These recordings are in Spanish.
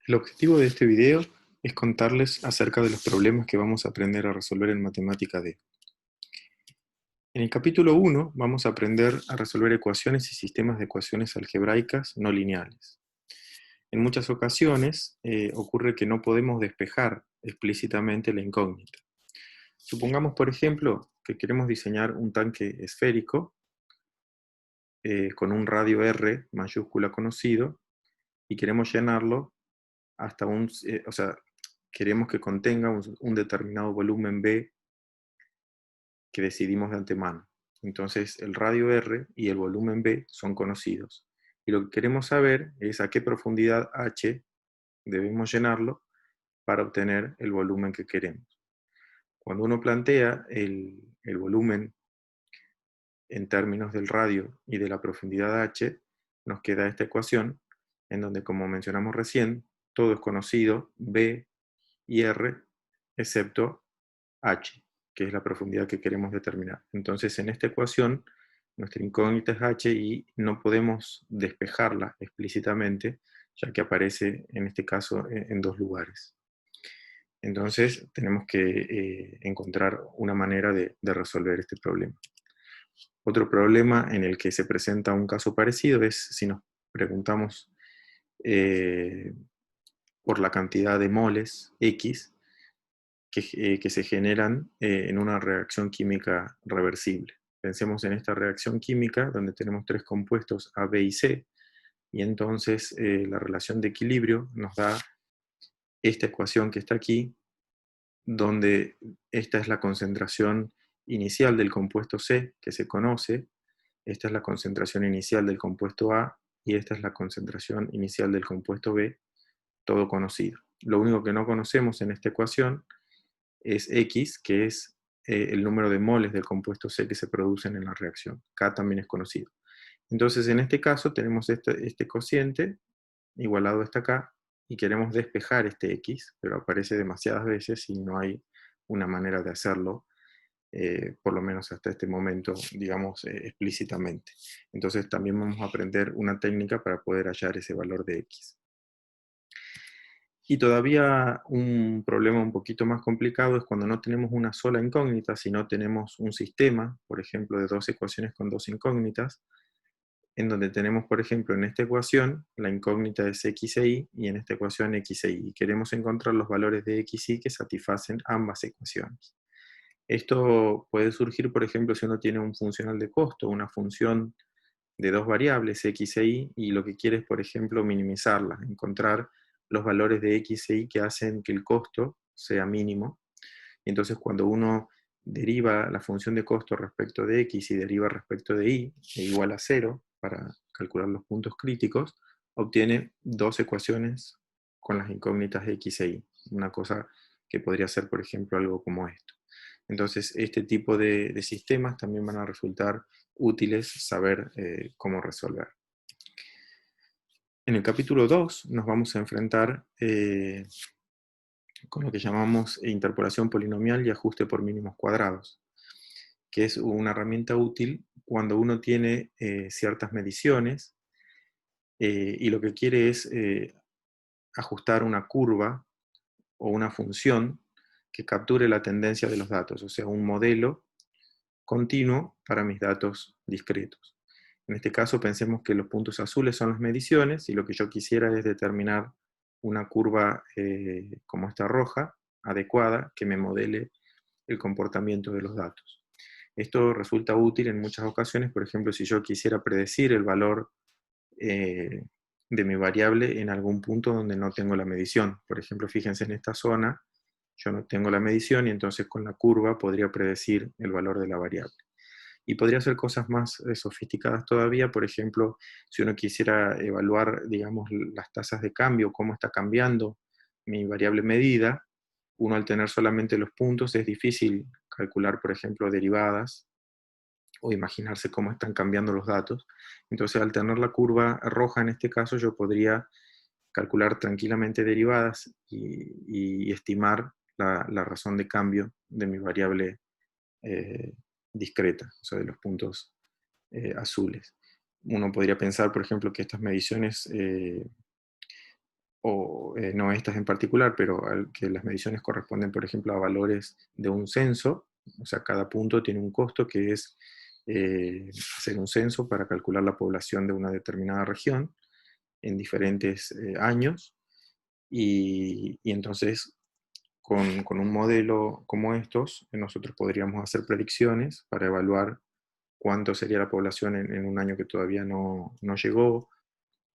El objetivo de este video es contarles acerca de los problemas que vamos a aprender a resolver en Matemática D. En el capítulo 1 vamos a aprender a resolver ecuaciones y sistemas de ecuaciones algebraicas no lineales. En muchas ocasiones ocurre que no podemos despejar explícitamente la incógnita. Supongamos, por ejemplo, que queremos diseñar un tanque esférico con un radio R mayúscula conocido y queremos llenarlo hasta queremos que contenga un determinado volumen B que decidimos de antemano. Entonces el radio R y el volumen B son conocidos. Y lo que queremos saber es a qué profundidad H debemos llenarlo para obtener el volumen que queremos. Cuando uno plantea el volumen en términos del radio y de la profundidad H, nos queda esta ecuación en donde, como mencionamos recién, todo es conocido, B y R, excepto H, que es la profundidad que queremos determinar. Entonces, en esta ecuación, nuestra incógnita es H y no podemos despejarla explícitamente, ya que aparece, en este caso, en dos lugares. Entonces, tenemos que encontrar una manera de resolver este problema. Otro problema en el que se presenta un caso parecido es si nos preguntamos por la cantidad de moles X que se generan en una reacción química reversible. Pensemos en esta reacción química donde tenemos tres compuestos A, B y C, y entonces la relación de equilibrio nos da esta ecuación que está aquí, donde esta es la concentración inicial del compuesto C, que se conoce, esta es la concentración inicial del compuesto A, y esta es la concentración inicial del compuesto B, todo conocido. Lo único que no conocemos en esta ecuación es X, que es el número de moles del compuesto C que se producen en la reacción. K también es conocido. Entonces, en este caso, tenemos este cociente igualado a esta K, y queremos despejar este X, pero aparece demasiadas veces y no hay una manera de hacerlo, por lo menos hasta este momento, digamos, explícitamente. Entonces, también vamos a aprender una técnica para poder hallar ese valor de X. Y todavía un problema un poquito más complicado es cuando no tenemos una sola incógnita, sino tenemos un sistema, por ejemplo, de dos ecuaciones con dos incógnitas, en donde tenemos, por ejemplo, en esta ecuación, la incógnita es x e y en esta ecuación x e y. Queremos encontrar los valores de x y que satisfacen ambas ecuaciones. Esto puede surgir, por ejemplo, si uno tiene un funcional de costo, una función de dos variables, x e y lo que quiere es, por ejemplo, minimizarla, encontrar los valores de x e y que hacen que el costo sea mínimo. Y entonces cuando uno deriva la función de costo respecto de x y deriva respecto de y, e igual a 0, para calcular los puntos críticos, obtiene dos ecuaciones con las incógnitas x e y. Una cosa que podría ser, por ejemplo, algo como esto. Entonces, este tipo de sistemas también van a resultar útiles saber cómo resolver. En el capítulo 2 nos vamos a enfrentar con lo que llamamos interpolación polinomial y ajuste por mínimos cuadrados, que es una herramienta útil cuando uno tiene ciertas mediciones y lo que quiere es ajustar una curva o una función que capture la tendencia de los datos, o sea, un modelo continuo para mis datos discretos. En este caso pensemos que los puntos azules son las mediciones y lo que yo quisiera es determinar una curva como esta roja, adecuada, que me modele el comportamiento de los datos. Esto resulta útil en muchas ocasiones, por ejemplo, si yo quisiera predecir el valor de mi variable en algún punto donde no tengo la medición. Por ejemplo, fíjense en esta zona, yo no tengo la medición y entonces con la curva podría predecir el valor de la variable. Y podría hacer cosas más sofisticadas todavía, por ejemplo, si uno quisiera evaluar, digamos, las tasas de cambio, cómo está cambiando mi variable medida, uno al tener solamente los puntos es difícil calcular, por ejemplo, derivadas o imaginarse cómo están cambiando los datos. Entonces, al tener la curva roja en este caso, yo podría calcular tranquilamente derivadas y estimar la razón de cambio de mi variable discreta, o sea, de los puntos azules. Uno podría pensar, por ejemplo, que estas mediciones no estas en particular, pero que las mediciones corresponden, por ejemplo, a valores de un censo. O sea, cada punto tiene un costo que es hacer un censo para calcular la población de una determinada región en diferentes años. Y entonces, con un modelo como estos, nosotros podríamos hacer predicciones para evaluar cuánto sería la población en un año que todavía no llegó,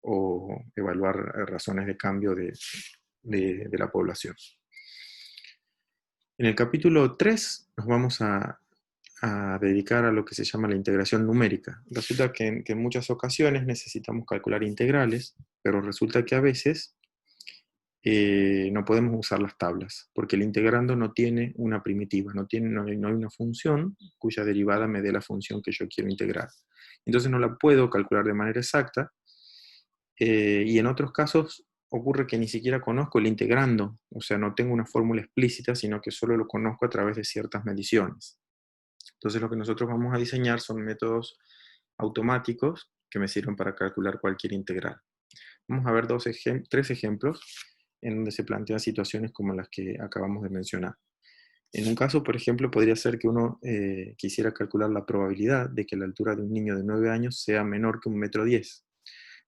o evaluar razones de cambio de la población. En el capítulo 3 nos vamos a dedicar a lo que se llama la integración numérica. Resulta que en muchas ocasiones necesitamos calcular integrales, pero resulta que a veces no podemos usar las tablas, porque el integrando no tiene una primitiva, no hay una función cuya derivada me dé la función que yo quiero integrar. Entonces no la puedo calcular de manera exacta, y en otros casos ocurre que ni siquiera conozco el integrando, o sea, no tengo una fórmula explícita, sino que solo lo conozco a través de ciertas mediciones. Entonces lo que nosotros vamos a diseñar son métodos automáticos que me sirven para calcular cualquier integral. Vamos a ver tres ejemplos en donde se plantean situaciones como las que acabamos de mencionar. En un caso, por ejemplo, podría ser que uno quisiera calcular la probabilidad de que la altura de un niño de 9 años sea menor que 1,10 m.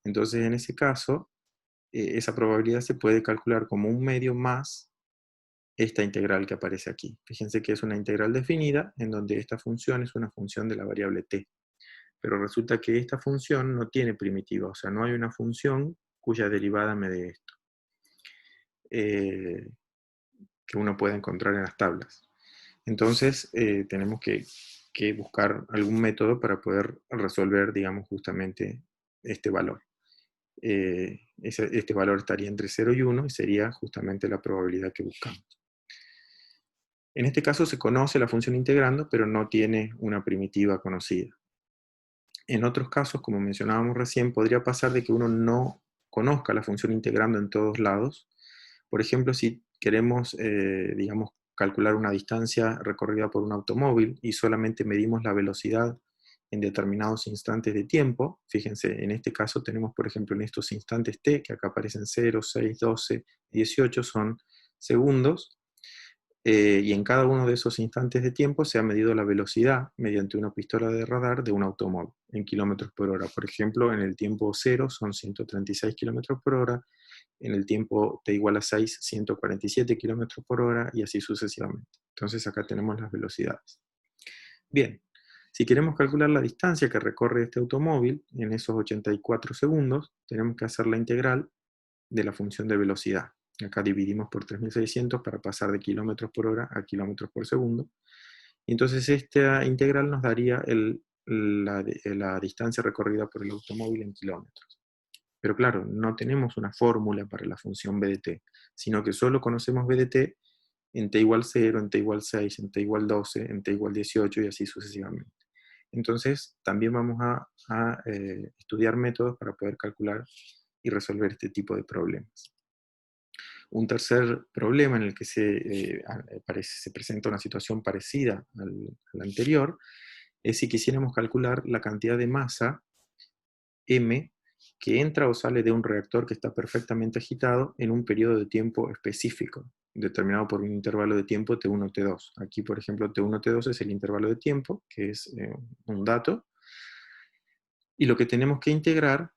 Entonces, en ese caso, esa probabilidad se puede calcular como un medio más esta integral que aparece aquí. Fíjense que es una integral definida en donde esta función es una función de la variable t. Pero resulta que esta función no tiene primitiva, o sea, no hay una función cuya derivada me dé esto, que uno pueda encontrar en las tablas. Entonces, tenemos que buscar algún método para poder resolver, digamos, justamente este valor. Este valor estaría entre 0 y 1 y sería justamente la probabilidad que buscamos. En este caso se conoce la función integrando, pero no tiene una primitiva conocida. En otros casos, como mencionábamos recién, podría pasar de que uno no conozca la función integrando en todos lados. Por ejemplo, si queremos, digamos, calcular una distancia recorrida por un automóvil y solamente medimos la velocidad en determinados instantes de tiempo. Fíjense, en este caso tenemos, por ejemplo, en estos instantes t, que acá aparecen 0, 6, 12, 18, son segundos, y en cada uno de esos instantes de tiempo se ha medido la velocidad mediante una pistola de radar de un automóvil en kilómetros por hora. Por ejemplo, en el tiempo 0 son 136 kilómetros por hora, en el tiempo t igual a 6, 147 kilómetros por hora, y así sucesivamente. Entonces acá tenemos las velocidades. Bien, si queremos calcular la distancia que recorre este automóvil en esos 84 segundos, tenemos que hacer la integral de la función de velocidad. Acá dividimos por 3600 para pasar de kilómetros por hora a kilómetros por segundo. Y entonces esta integral nos daría la distancia recorrida por el automóvil en kilómetros. Pero claro, no tenemos una fórmula para la función b de t, sino que solo conocemos b de t en t igual 0, en t igual 6, en t igual 12, en t igual 18 y así sucesivamente. Entonces, también vamos a estudiar métodos para poder calcular y resolver este tipo de problemas. Un tercer problema en el que se presenta una situación parecida al anterior es si quisiéramos calcular la cantidad de masa m que entra o sale de un reactor que está perfectamente agitado en un periodo de tiempo específico, determinado por un intervalo de tiempo T1, T2. Aquí, por ejemplo, T1, T2 es el intervalo de tiempo, que es un dato, y lo que tenemos que integrar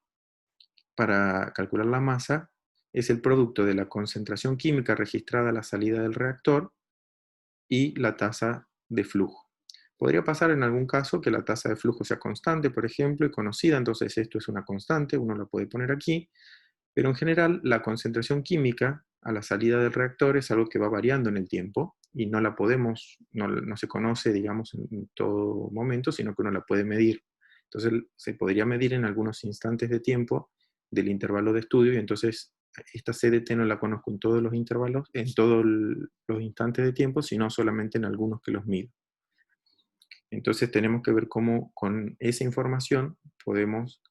para calcular la masa es el producto de la concentración química registrada a la salida del reactor y la tasa de flujo. Podría pasar en algún caso que la tasa de flujo sea constante, por ejemplo, y conocida, entonces esto es una constante, uno la puede poner aquí, pero en general la concentración química a la salida del reactor es algo que va variando en el tiempo y no la podemos, no se conoce, digamos, en todo momento, sino que uno la puede medir. Entonces se podría medir en algunos instantes de tiempo del intervalo de estudio, y entonces esta CDT no la conozco en todos los intervalos, en todos los instantes de tiempo, sino solamente en algunos que los mido. Entonces tenemos que ver cómo con esa información podemos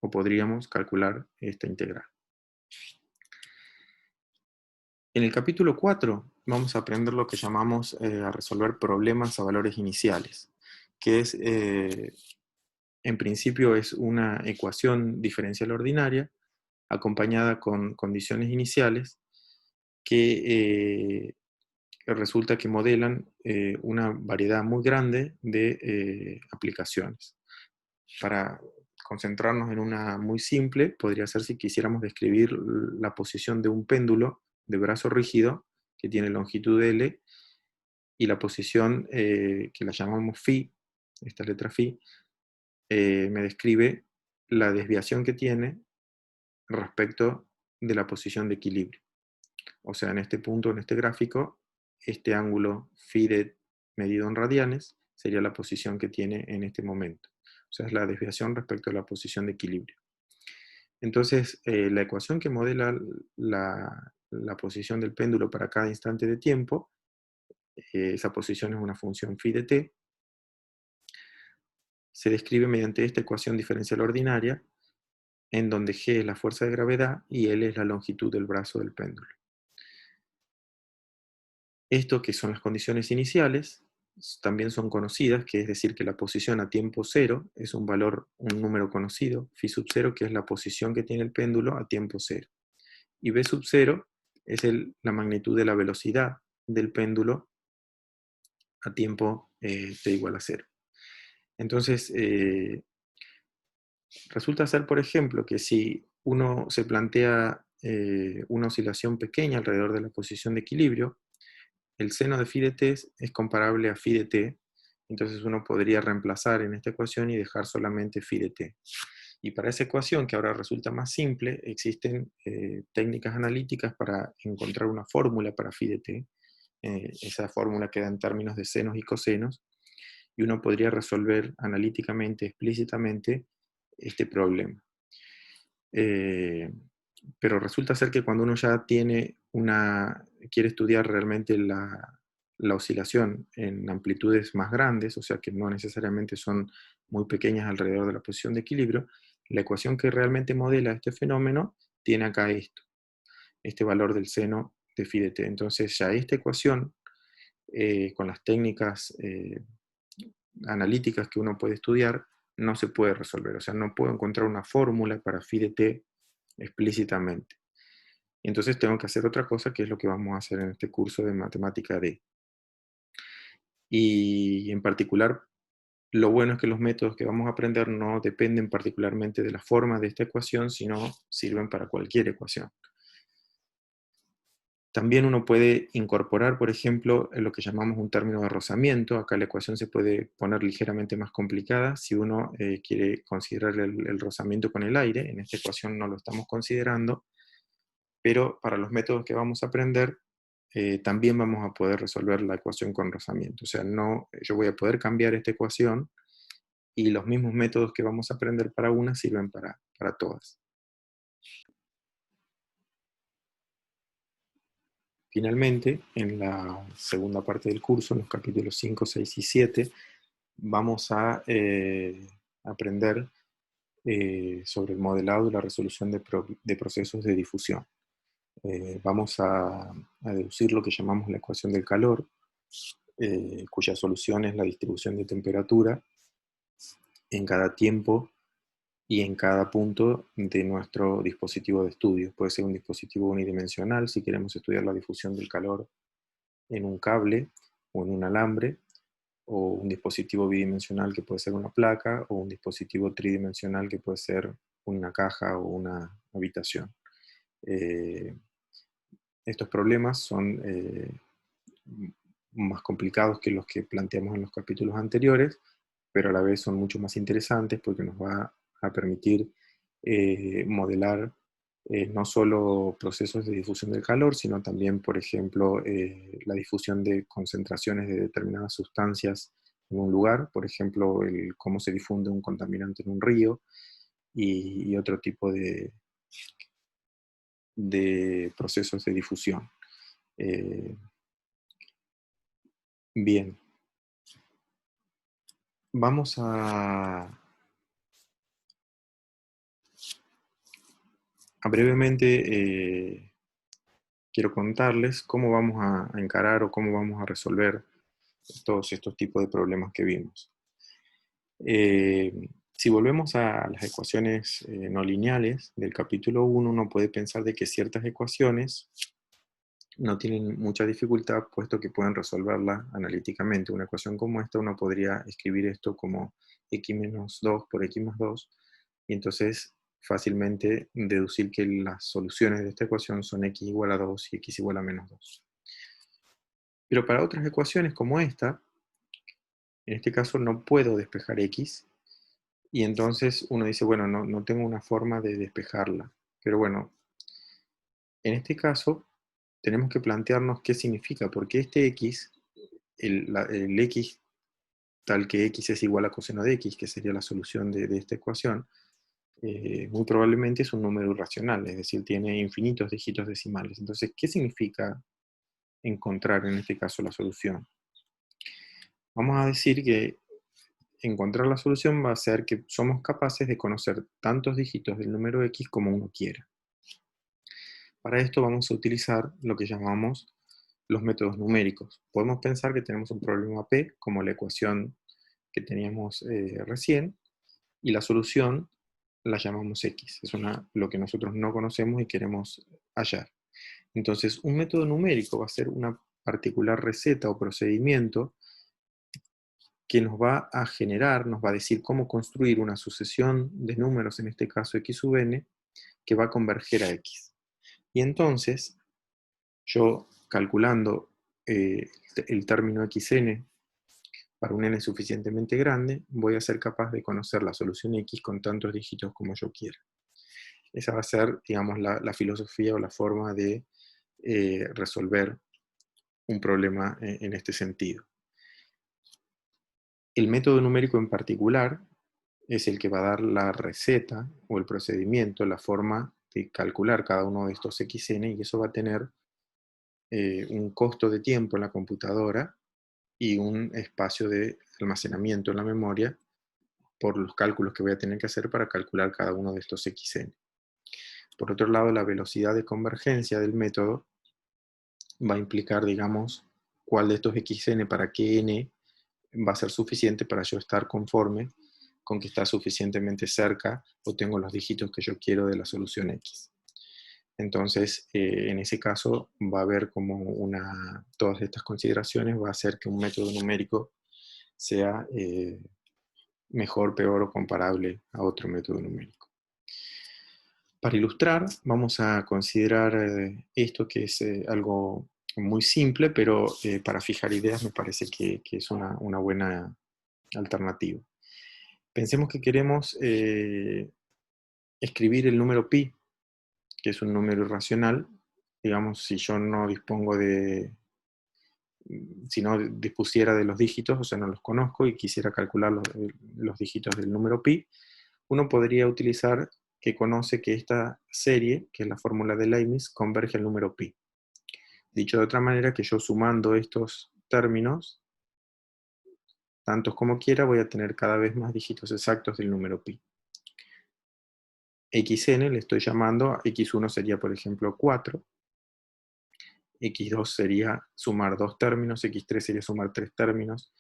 o podríamos calcular esta integral. En el capítulo 4 vamos a aprender lo que llamamos a resolver problemas a valores iniciales, que es, en principio es una ecuación diferencial ordinaria acompañada con condiciones iniciales que resulta que modelan una variedad muy grande de aplicaciones. Para concentrarnos en una muy simple, podría ser si quisiéramos describir la posición de un péndulo de brazo rígido que tiene longitud L y la posición que la llamamos phi, esta letra phi, me describe la desviación que tiene respecto de la posición de equilibrio. O sea, en este punto, en este gráfico, este ángulo phi de medido en radianes sería la posición que tiene en este momento. O sea, es la desviación respecto a la posición de equilibrio. Entonces, la ecuación que modela la posición del péndulo para cada instante de tiempo, esa posición es una función phi de t, se describe mediante esta ecuación diferencial ordinaria, en donde g es la fuerza de gravedad y L es la longitud del brazo del péndulo. Esto, que son las condiciones iniciales, también son conocidas, que es decir, que la posición a tiempo cero es un valor, un número conocido, phi sub 0, que es la posición que tiene el péndulo a tiempo cero. Y b sub 0 es la magnitud de la velocidad del péndulo a tiempo t igual a 0. Entonces, resulta ser, por ejemplo, que si uno se plantea una oscilación pequeña alrededor de la posición de equilibrio, el seno de phi de t es comparable a phi de t, entonces uno podría reemplazar en esta ecuación y dejar solamente phi de t. Y para esa ecuación, que ahora resulta más simple, existen técnicas analíticas para encontrar una fórmula para phi de t. Esa fórmula queda en términos de senos y cosenos, y uno podría resolver analíticamente, explícitamente, este problema. Pero resulta ser que cuando uno ya quiere estudiar realmente la oscilación en amplitudes más grandes, o sea que no necesariamente son muy pequeñas alrededor de la posición de equilibrio, la ecuación que realmente modela este fenómeno tiene acá este valor del seno de phi de t. Entonces ya esta ecuación, con las técnicas analíticas que uno puede estudiar, no se puede resolver. O sea, no puedo encontrar una fórmula para phi de t explícitamente. Y entonces tengo que hacer otra cosa, que es lo que vamos a hacer en este curso de matemática D. Y en particular, lo bueno es que los métodos que vamos a aprender no dependen particularmente de la forma de esta ecuación, sino sirven para cualquier ecuación. También uno puede incorporar, por ejemplo, lo que llamamos un término de rozamiento. Acá la ecuación se puede poner ligeramente más complicada si uno quiere considerar el rozamiento con el aire. En esta ecuación no lo estamos considerando, pero para los métodos que vamos a aprender, también vamos a poder resolver la ecuación con rozamiento. O sea, yo voy a poder cambiar esta ecuación y los mismos métodos que vamos a aprender para una sirven para todas. Finalmente, en la segunda parte del curso, en los capítulos 5, 6 y 7, vamos a aprender sobre el modelado y la resolución de procesos de difusión. Vamos a deducir lo que llamamos la ecuación del calor, cuya solución es la distribución de temperatura en cada tiempo y en cada punto de nuestro dispositivo de estudio. Puede ser un dispositivo unidimensional si queremos estudiar la difusión del calor en un cable o en un alambre, o un dispositivo bidimensional que puede ser una placa, o un dispositivo tridimensional que puede ser una caja o una habitación. Estos problemas son más complicados que los que planteamos en los capítulos anteriores, pero a la vez son mucho más interesantes porque nos va a permitir modelar no solo procesos de difusión del calor, sino también, por ejemplo, la difusión de concentraciones de determinadas sustancias en un lugar, por ejemplo, cómo se difunde un contaminante en un río y otro tipo de procesos de difusión. Bien, vamos a brevemente quiero contarles cómo vamos a encarar o cómo vamos a resolver todos estos tipos de problemas que vimos. Si volvemos a las ecuaciones no lineales del capítulo 1, uno puede pensar de que ciertas ecuaciones no tienen mucha dificultad, puesto que pueden resolverla analíticamente. Una ecuación como esta, uno podría escribir esto como x menos 2 por x más 2, y entonces fácilmente deducir que las soluciones de esta ecuación son x igual a 2 y x igual a menos 2. Pero para otras ecuaciones como esta, en este caso no puedo despejar x, y entonces uno dice, bueno, no tengo una forma de despejarla. Pero bueno, en este caso tenemos que plantearnos qué significa, porque este x, el x tal que x es igual a coseno de x, que sería la solución de esta ecuación, muy probablemente es un número irracional, es decir, tiene infinitos dígitos decimales. Entonces, ¿qué significa encontrar en este caso la solución? Vamos a decir que encontrar la solución va a ser que somos capaces de conocer tantos dígitos del número x como uno quiera. Para esto vamos a utilizar lo que llamamos los métodos numéricos. Podemos pensar que tenemos un problema P, como la ecuación que teníamos recién, y la solución la llamamos X. Es lo que nosotros no conocemos y queremos hallar. Entonces, un método numérico va a ser una particular receta o procedimiento que nos va a generar, nos va a decir cómo construir una sucesión de números, en este caso x sub n, que va a converger a x. Y entonces, yo calculando el término xn para un n suficientemente grande, voy a ser capaz de conocer la solución x con tantos dígitos como yo quiera. Esa va a ser, digamos, la filosofía o la forma de resolver un problema en este sentido. El método numérico en particular es el que va a dar la receta o el procedimiento, la forma de calcular cada uno de estos xn, y eso va a tener un costo de tiempo en la computadora y un espacio de almacenamiento en la memoria por los cálculos que voy a tener que hacer para calcular cada uno de estos xn. Por otro lado, la velocidad de convergencia del método va a implicar, digamos, cuál de estos xn para qué n va a ser suficiente para yo estar conforme con que está suficientemente cerca o tengo los dígitos que yo quiero de la solución x. Entonces, en ese caso, va a haber como todas estas consideraciones va a hacer que un método numérico sea mejor, peor o comparable a otro método numérico. Para ilustrar, vamos a considerar esto que es algo muy simple, pero para fijar ideas me parece que es una buena alternativa. Pensemos que queremos escribir el número pi, que es un número irracional. Digamos, si yo no dispongo si no dispusiera de los dígitos, o sea, no los conozco y quisiera calcular los dígitos del número pi, uno podría utilizar que conoce que esta serie, que es la fórmula de Leibniz, converge al número pi. Dicho de otra manera, que yo sumando estos términos, tantos como quiera, voy a tener cada vez más dígitos exactos del número pi. xn le estoy llamando, x1 sería por ejemplo 4, x2 sería sumar 2 términos, x3 sería sumar 3 términos,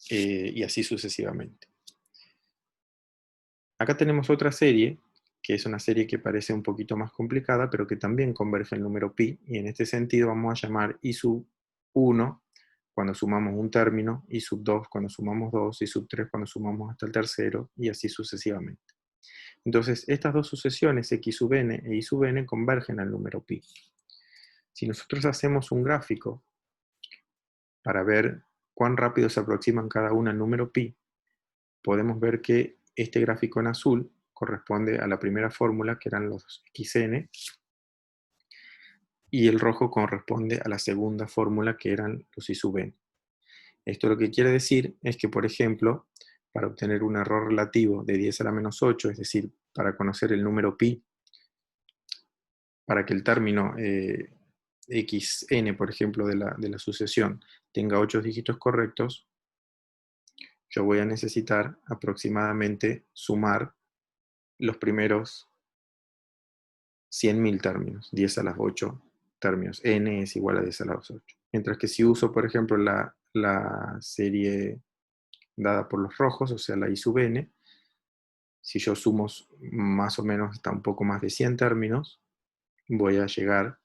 y así sucesivamente. Acá tenemos otra serie, que es una serie que parece un poquito más complicada, pero que también converge el número pi, y en este sentido vamos a llamar i sub 1 cuando sumamos un término, i sub 2 cuando sumamos 2, i sub 3 cuando sumamos hasta el tercero, y así sucesivamente. Entonces, estas dos sucesiones, x sub n e y sub n, convergen al número pi. Si nosotros hacemos un gráfico para ver cuán rápido se aproximan cada una al número pi, podemos ver que este gráfico en azul corresponde a la primera fórmula, que eran los xn, y el rojo corresponde a la segunda fórmula, que eran los i sub n. Esto lo que quiere decir es que, por ejemplo, para obtener un error relativo de 10 a la menos 8, es decir, para conocer el número pi, para que el término xn, por ejemplo, de la sucesión tenga 8 dígitos correctos, yo voy a necesitar aproximadamente sumar los primeros 100.000 términos, 10 a las 8 términos. N es igual a 10 a las 8. Mientras que si uso, por ejemplo, la serie dada por los rojos, o sea, la i sub n, Si yo sumo más o menos hasta un poco más de 100 términos, voy a llegar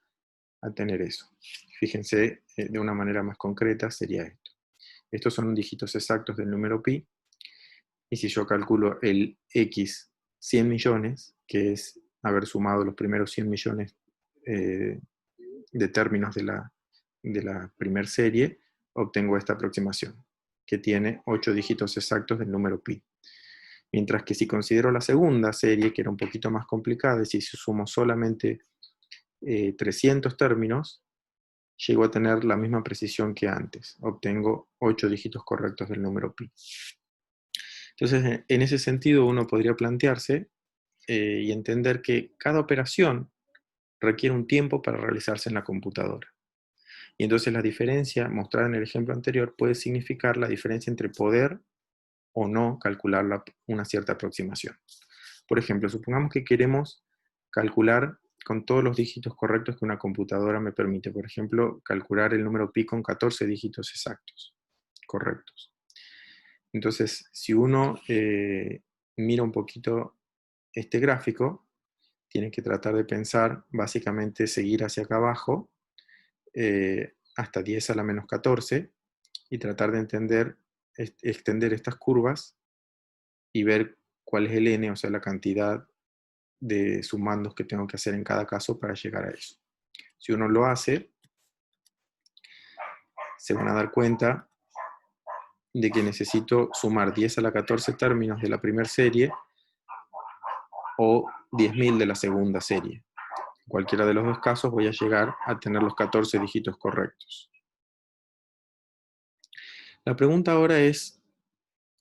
a tener eso. Fíjense, de una manera más concreta sería esto. Estos son dígitos exactos del número pi, y si yo calculo el x 100 millones, que es haber sumado los primeros 100 millones de términos de la primera serie, obtengo esta aproximación, que tiene 8 dígitos exactos del número pi. Mientras que si considero la segunda serie, que era un poquito más complicada, y si sumo solamente 300 términos, llego a tener la misma precisión que antes. Obtengo 8 dígitos correctos del número pi. Entonces, en ese sentido, uno podría plantearse y entender que cada operación requiere un tiempo para realizarse en la computadora. Y entonces la diferencia mostrada en el ejemplo anterior puede significar la diferencia entre poder o no calcular una cierta aproximación. Por ejemplo, supongamos que queremos calcular con todos los dígitos correctos que una computadora me permite. Por ejemplo, calcular el número pi con 14 dígitos exactos, correctos. Entonces, si uno mira un poquito este gráfico, tiene que tratar de pensar, básicamente, seguir hacia acá abajo, hasta 10 a la menos 14, y tratar de extender estas curvas y ver cuál es el n, o sea, la cantidad de sumandos que tengo que hacer en cada caso para llegar a eso. Si uno lo hace, se van a dar cuenta de que necesito sumar 10 a la 14 términos de la primera serie o 10.000 de la segunda serie. En cualquiera de los dos casos voy a llegar a tener los 14 dígitos correctos. La pregunta ahora es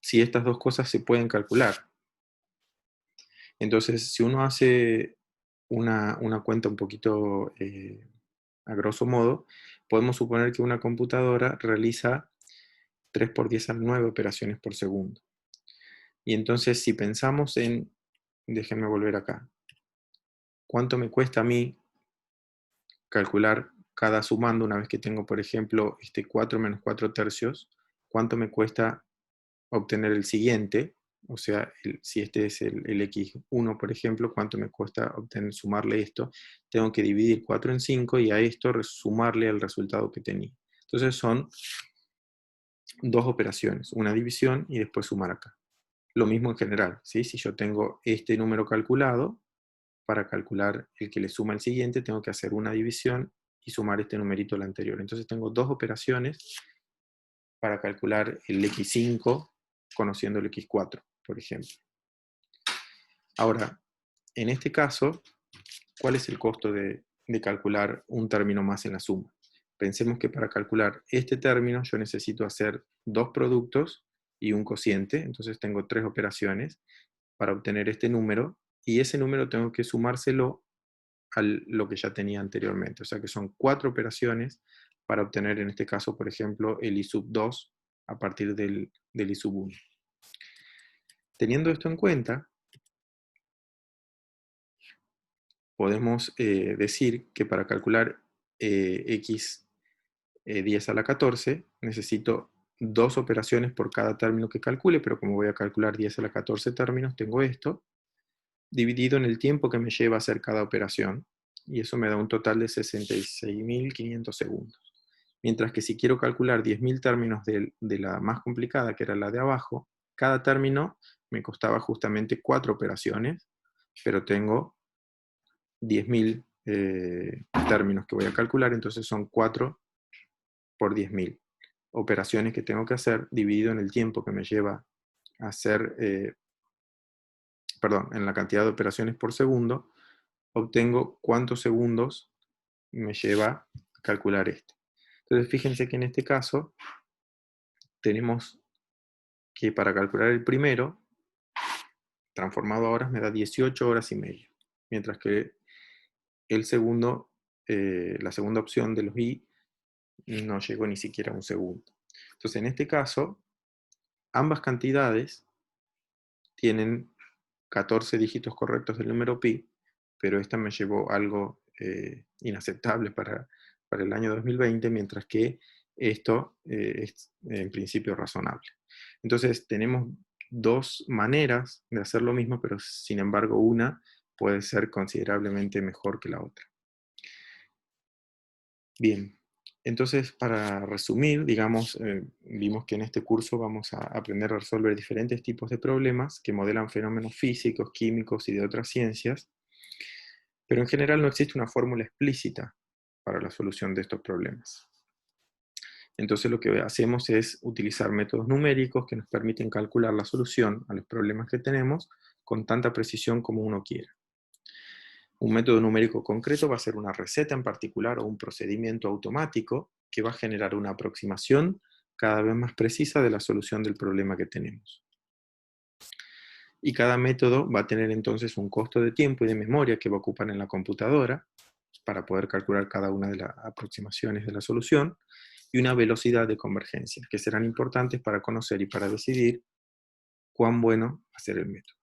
si estas dos cosas se pueden calcular. Entonces, si uno hace una cuenta un poquito a grosso modo, podemos suponer que una computadora realiza 3 por 10 a la 9 operaciones por segundo. Y entonces, si pensamos en, déjenme volver acá, ¿cuánto me cuesta a mí calcular cada sumando una vez que tengo, por ejemplo, 4 menos 4 tercios? ¿Cuánto me cuesta obtener el siguiente? O sea, si este es el x1, por ejemplo, ¿cuánto me cuesta sumarle esto? Tengo que dividir 4 en 5 y a esto sumarle el resultado que tenía. Entonces son dos operaciones, una división y después sumar acá. Lo mismo en general, ¿sí? Si yo tengo este número calculado, para calcular el que le suma el siguiente, tengo que hacer una división y sumar este numerito al anterior. Entonces tengo dos operaciones para calcular el x5 conociendo el x4, por ejemplo. Ahora, en este caso, ¿cuál es el costo de calcular un término más en la suma? Pensemos que para calcular este término yo necesito hacer dos productos y un cociente, entonces tengo tres operaciones para obtener este número, y ese número tengo que sumárselo a lo que ya tenía anteriormente, o sea que son 4 operaciones para obtener, en este caso, por ejemplo, el i sub 2 a partir del i sub 1. Teniendo esto en cuenta, podemos decir que para calcular x 10 a la 14 necesito dos operaciones por cada término que calcule, pero como voy a calcular 10 a la 14 términos, tengo esto, dividido en el tiempo que me lleva a hacer cada operación, y eso me da un total de 66.500 segundos. Mientras que si quiero calcular 10.000 términos de la más complicada, que era la de abajo, cada término me costaba justamente 4 operaciones, pero tengo 10.000 términos que voy a calcular, entonces son 4 por 10.000 operaciones que tengo que hacer, dividido en el tiempo que me lleva a hacer, en la cantidad de operaciones por segundo, obtengo cuántos segundos me lleva a calcular esto. Entonces fíjense que en este caso tenemos que para calcular el primero, transformado a horas, me da 18 horas y media, mientras que el segundo, la segunda opción de los i no llegó ni siquiera a un segundo. Entonces en este caso, ambas cantidades tienen 14 dígitos correctos del número pi, pero esta me llevó algo inaceptable para el año 2020, mientras que esto es en principio razonable. Entonces tenemos dos maneras de hacer lo mismo, pero sin embargo una puede ser considerablemente mejor que la otra. Bien, entonces para resumir, digamos, vimos que en este curso vamos a aprender a resolver diferentes tipos de problemas que modelan fenómenos físicos, químicos y de otras ciencias, pero en general no existe una fórmula explícita para la solución de estos problemas. Entonces lo que hacemos es utilizar métodos numéricos que nos permiten calcular la solución a los problemas que tenemos con tanta precisión como uno quiera. Un método numérico concreto va a ser una receta en particular o un procedimiento automático que va a generar una aproximación cada vez más precisa de la solución del problema que tenemos. Y cada método va a tener entonces un costo de tiempo y de memoria que va a ocupar en la computadora para poder calcular cada una de las aproximaciones de la solución, y una velocidad de convergencia, que serán importantes para conocer y para decidir cuán bueno va a ser el método.